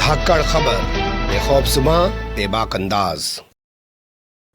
धाकड़ खबर, बेखौफजुमा बेबाक अंदाज।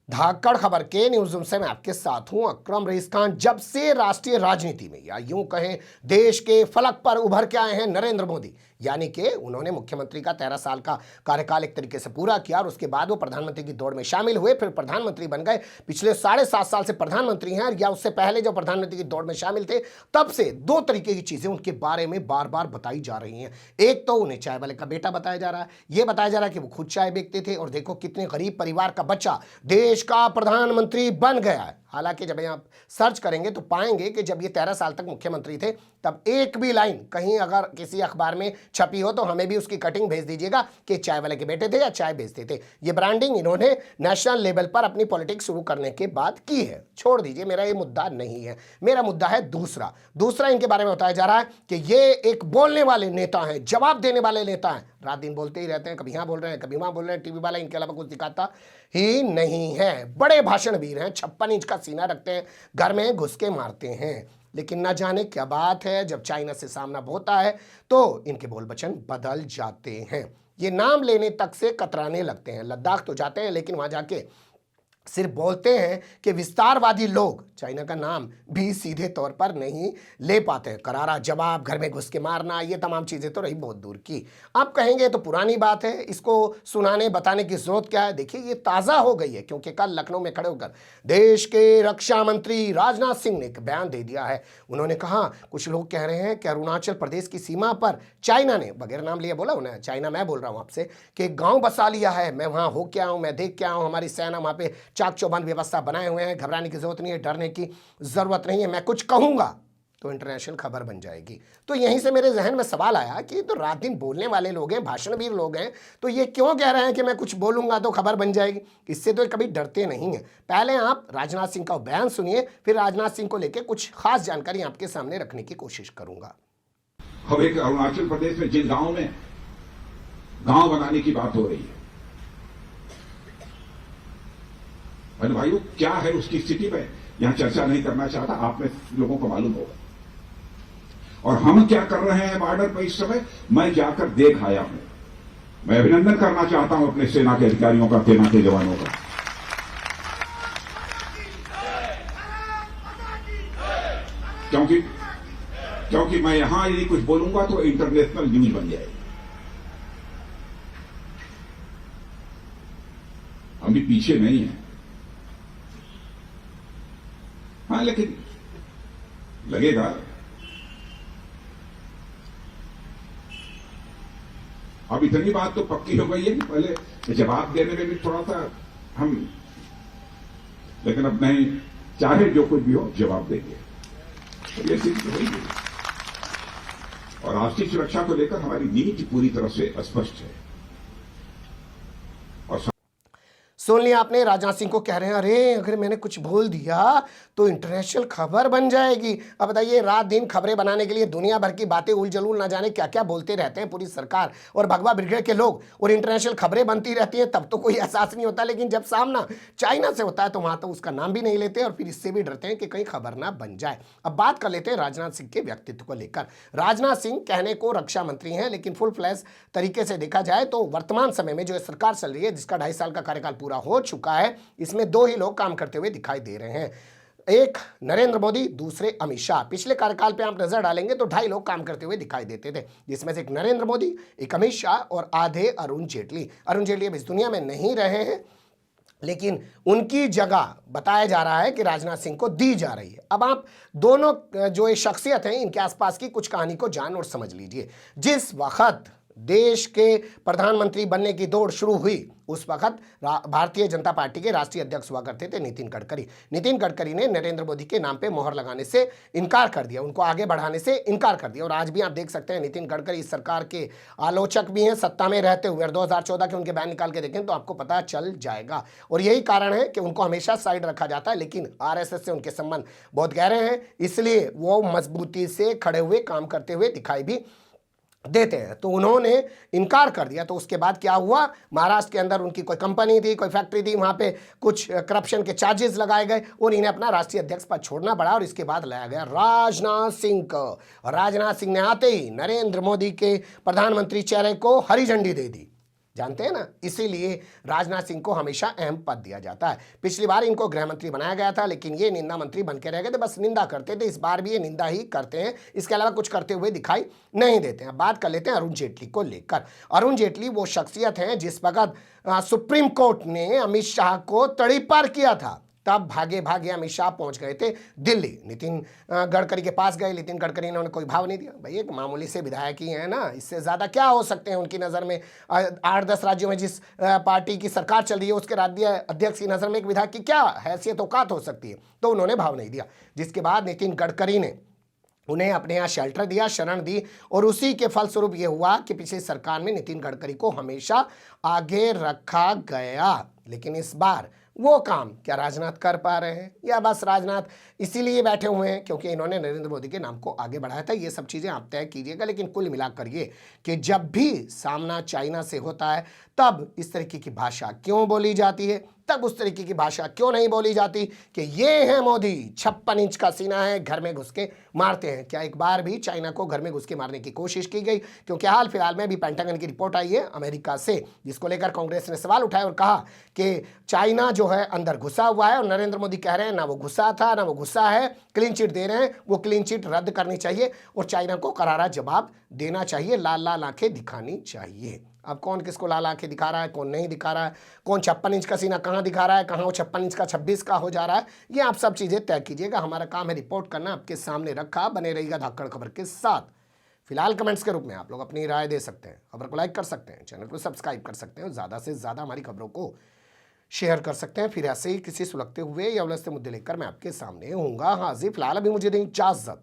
धाकड़ खबर के न्यूज रूम से मैं आपके साथ हूं अकरम रईस खान। जब से राष्ट्रीय राजनीति में या यूं कहें देश के फलक पर उभर के आए हैं नरेंद्र मोदी, यानी कि उन्होंने मुख्यमंत्री का 13 साल का कार्यकाल एक तरीके से पूरा किया और उसके बाद वो प्रधानमंत्री की दौड़ में शामिल हुए, फिर प्रधानमंत्री बन गए। पिछले 7.5 साल से प्रधानमंत्री हैं, या उससे पहले जो प्रधानमंत्री की दौड़ में शामिल थे तब से दो तरीके की चीजें उनके बारे में बार बार बताई जा रही हैं। एक तो उन्हें चाय वाले का बेटा बताया जा रहा है, यह बताया जा रहा है कि वो खुद चाय बेचते थे और देखो कितने गरीब परिवार का बच्चा देश का प्रधानमंत्री बन गया है। हालांकि जब आप सर्च करेंगे तो पाएंगे कि जब ये 13 साल तक मुख्यमंत्री थे तब एक भी लाइन कहीं अगर किसी अखबार में छपी हो तो हमें भी उसकी कटिंग भेज दीजिएगा कि चाय वाले के बेटे थे या चाय बेचते थे। ये ब्रांडिंग इन्होंने नेशनल लेवल पर अपनी पॉलिटिक्स शुरू करने के बाद की है। छोड़ दीजिए, मेरा ये मुद्दा नहीं है। मेरा मुद्दा है दूसरा इनके बारे में बताया जा रहा है कि ये एक बोलने वाले नेता हैं, जवाब देने वाले नेता हैं। रात दिन बोलते ही रहते हैं, कभी यहाँ बोल रहे हैं कभी वहाँ बोल रहे हैं। टीवी वाला इनके अलावा कुछ दिखाता ही नहीं है। बड़े भाषणवीर हैं, 56 इंच का सीना रखते हैं, घर में घुस के मारते हैं। लेकिन ना जाने क्या बात है, जब चाइना से सामना होता है तो इनके बोल वचन बदल जाते हैं। ये नाम लेने तक से कतराने लगते हैं। लद्दाख तो जाते हैं लेकिन वहां जाके सिर्फ बोलते हैं कि विस्तारवादी लोग चाइना का नाम भी सीधे तौर पर नहीं ले पाते। करारा जवाब, घर में घुस के मारना, ये तमाम चीज़ें तो रही बहुत दूर की। आप कहेंगे तो पुरानी बात है, इसको सुनाने बताने की जरूरत क्या है। देखिए ये ताज़ा हो गई है क्योंकि कल लखनऊ में खड़े होकर देश के रक्षा मंत्री राजनाथ सिंह ने एक बयान दे दिया है। उन्होंने कहा, कुछ लोग कह रहे हैं कि अरुणाचल प्रदेश की सीमा पर चाइना ने, बगैर नाम लिए बोला उन्हें, चाइना मैं बोल रहा हूँ आपसे, कि गाँव बसा लिया है। मैं वहाँ हो के आऊँ, मैं देख के आऊँ, हमारी सेना वहाँ पे चाक चौबंद व्यवस्था बनाए हुए हैं। घबराने की जरूरत नहीं है, डरने की जरूरत नहीं है। मैं कुछ कहूंगा तो इंटरनेशनल खबर बन जाएगी। तो यहीं से मेरे जहन में सवाल आया कि तो रात दिन बोलने वाले लोग हैं, भाषणवीर लोग हैं, तो ये क्यों कह रहे हैं कि मैं कुछ बोलूंगा तो खबर बन जाएगी। इससे तो कभी डरते नहीं हैं। पहले आप राजनाथ सिंह का बयान सुनिए, फिर राजनाथ सिंह को लेकर कुछ खास जानकारी आपके सामने रखने की कोशिश करूंगा। अब एक अरुणाचल प्रदेश में जिन गांव में गांव बनाने की बात हो रही है, भाइयों क्या है उसकी स्थिति में यहां चर्चा नहीं करना चाहता, आप में लोगों को मालूम होगा। और हम क्या कर रहे हैं बॉर्डर पर इस समय, मैं जाकर देख आया हूं। मैं अभिनंदन करना चाहता हूं अपने सेना के अधिकारियों का, सेना के जवानों का। क्योंकि मैं यहां यदि कुछ बोलूंगा तो इंटरनेशनल न्यूज बन जाएगी। हम भी पीछे नहीं है, हाँ, लेकिन लगेगा। अब इतनी बात तो पक्की हो गई है कि पहले जवाब देने में भी थोड़ा सा हम, लेकिन अब नहीं, चाहे जो कुछ भी हो जवाब देंगे। तो ये स्थिति हो गई और राष्ट्रीय सुरक्षा को लेकर हमारी नीति पूरी तरह से स्पष्ट है। सुन लिया आपने, राजनाथ सिंह को कह रहे हैं अरे अगर मैंने कुछ बोल दिया तो इंटरनेशनल खबर बन जाएगी। अब बताइए, रात दिन खबरें बनाने के लिए दुनिया भर की बातें उलझुल ना जाने क्या क्या बोलते रहते हैं पूरी सरकार और भगवा ब्रिगेड के लोग, और इंटरनेशनल खबरें बनती रहती हैं तब तो कोई एहसास नहीं होता। लेकिन जब सामना चाइना से होता है तो वहां तो उसका नाम भी नहीं लेते और फिर इससे भी डरते हैं कि कहीं खबर ना बन जाए। अब बात कर लेते हैं राजनाथ सिंह के व्यक्तित्व को लेकर। राजनाथ सिंह कहने को रक्षा मंत्री हैं, लेकिन फुल फ्लैश तरीके से देखा जाए तो वर्तमान समय में जो सरकार चल रही है, जिसका 2.5 साल का कार्यकाल पूरा हो चुका है, इसमें दो ही लोग काम करते हुए दिखाई दे रहे हैं। एक नरेंद्र मोदी, दूसरे अमित शाह। पिछले कार्यकाल पे आप नजर डालेंगे तो 2.5 लोग काम करते हुए दिखाई देते थे, जिसमें से एक नरेंद्र मोदी, एक अमित शाह और आधे अरुण जेटली। अरुण जेटली अब इस दुनिया में नहीं रहे हैं, लेकिन उनकी जगह बताया जा रहा है कि राजनाथ सिंह को दी जा रही है। अब आप दोनों जो ये शख्सियत हैं, इनके आसपास की कुछ कहानी को जान और समझ लीजिए। जिस वक्त देश के प्रधानमंत्री बनने की दौड़ शुरू हुई, उस वक्त भारतीय जनता पार्टी के राष्ट्रीय अध्यक्ष हुआ करते थे नितिन गडकरी। नितिन गडकरी ने नरेंद्र मोदी के नाम पे मोहर लगाने से इनकार कर दिया, उनको आगे बढ़ाने से इनकार कर दिया। और आज भी आप देख सकते हैं नितिन गडकरी इस सरकार के आलोचक भी हैं सत्ता में रहते हुए। 2014 के उनके बयान निकाल के देखें तो आपको पता चल जाएगा। और यही कारण है कि उनको हमेशा साइड रखा जाता है, लेकिन आरएसएस से उनके संबंध बहुत गहरे हैं, इसलिए वो मजबूती से खड़े हुए काम करते हुए दिखाई भी देते हैं, तो उन्होंने इनकार कर दिया। तो उसके बाद क्या हुआ, महाराष्ट्र के अंदर उनकी कोई कंपनी थी, कोई फैक्ट्री थी, वहां पे कुछ करप्शन के चार्जेस लगाए गए और इन्हें अपना राष्ट्रीय अध्यक्ष पद छोड़ना पड़ा। और इसके बाद लाया गया राजनाथ सिंह को। और राजनाथ सिंह ने आते ही नरेंद्र मोदी के प्रधानमंत्री चेहरे को हरी झंडी दे दी, जानते हैं ना, इसीलिए राजनाथ सिंह को हमेशा अहम पद दिया जाता है। पिछली बार इनको गृह मंत्री बनाया गया था, लेकिन ये निंदा मंत्री बन के रह गए थे, बस निंदा करते थे। इस बार भी ये निंदा ही करते हैं, इसके अलावा कुछ करते हुए दिखाई नहीं देते हैं। बात कर लेते हैं अरुण जेटली को लेकर। अरुण जेटली वो शख्सियत हैं जिस वक्त सुप्रीम कोर्ट ने अमित शाह को तड़ीपार किया था, तब भागे भागे अमित शाह पहुंच गए थे दिल्ली। नितिन गडकरी के पास गए, नितिन गडकरी ने उन्हें कोई भाव नहीं दिया। भाई एक मामूली से विधायक ही है ना, इससे ज़्यादा क्या हो सकते हैं उनकी नज़र में। 8-10 राज्यों में जिस पार्टी की सरकार चल रही है उसके राज्य अध्यक्ष की नज़र में एक विधायक की क्या हैसियत औकात हो सकती है, तो उन्होंने भाव नहीं दिया। जिसके बाद नितिन गडकरी ने उन्हें अपने यहाँ शेल्टर दिया, शरण दी, और उसी के फलस्वरूप ये हुआ कि पिछली सरकार में नितिन गडकरी को हमेशा आगे रखा गया। लेकिन इस बार वो काम क्या राजनाथ कर पा रहे हैं, या बस राजनाथ इसीलिए बैठे हुए हैं क्योंकि इन्होंने नरेंद्र मोदी के नाम को आगे बढ़ाया था। ये सब चीज़ें आप तय कीजिएगा। लेकिन कुल मिलाकर ये कि जब भी सामना चाइना से होता है तब इस तरीके की भाषा क्यों बोली जाती है, तब उस तरीके की भाषा क्यों नहीं बोली जाती कि ये है मोदी, 56 इंच का सीना है, घर में घुस के मारते हैं। क्या एक बार भी चाइना को घर में घुस के मारने की कोशिश की गई? क्योंकि हाल फिलहाल में भी पेंटागन की रिपोर्ट आई है अमेरिका से, जिसको लेकर कांग्रेस ने सवाल उठाया और कहा कि चाइना जो है अंदर घुसा हुआ है, और नरेंद्र मोदी कह रहे हैं ना वो घुसा था ना वो घुसा है, क्लीन चिट दे रहे हैं। वो क्लीन चिट रद्द करनी चाहिए और चाइना को करारा जवाब देना चाहिए, लाल लाल आंखें दिखानी चाहिए। अब कौन किसको लाल आंखें दिखा रहा है, कौन नहीं दिखा रहा है, कौन 56 इंच का सीना कहाँ दिखा रहा है, कहाँ वो 56 इंच का 26 का हो जा रहा है, ये आप सब चीज़ें तय कीजिएगा। हमारा काम है रिपोर्ट करना, आपके सामने रखा। बने रहिएगा धाकड़ खबर के साथ। फिलहाल कमेंट्स के रूप में आप लोग अपनी राय दे सकते हैं, खबर को लाइक कर सकते हैं, चैनल को सब्सक्राइब कर सकते हैं, ज़्यादा से ज़्यादा हमारी खबरों को शेयर कर सकते हैं। फिर ऐसे ही किसी सुलगते हुए या उलझते मुद्दे लेकर मैं आपके सामने होऊंगा हाजिर। फिलहाल अभी मुझे दें इजाज़त।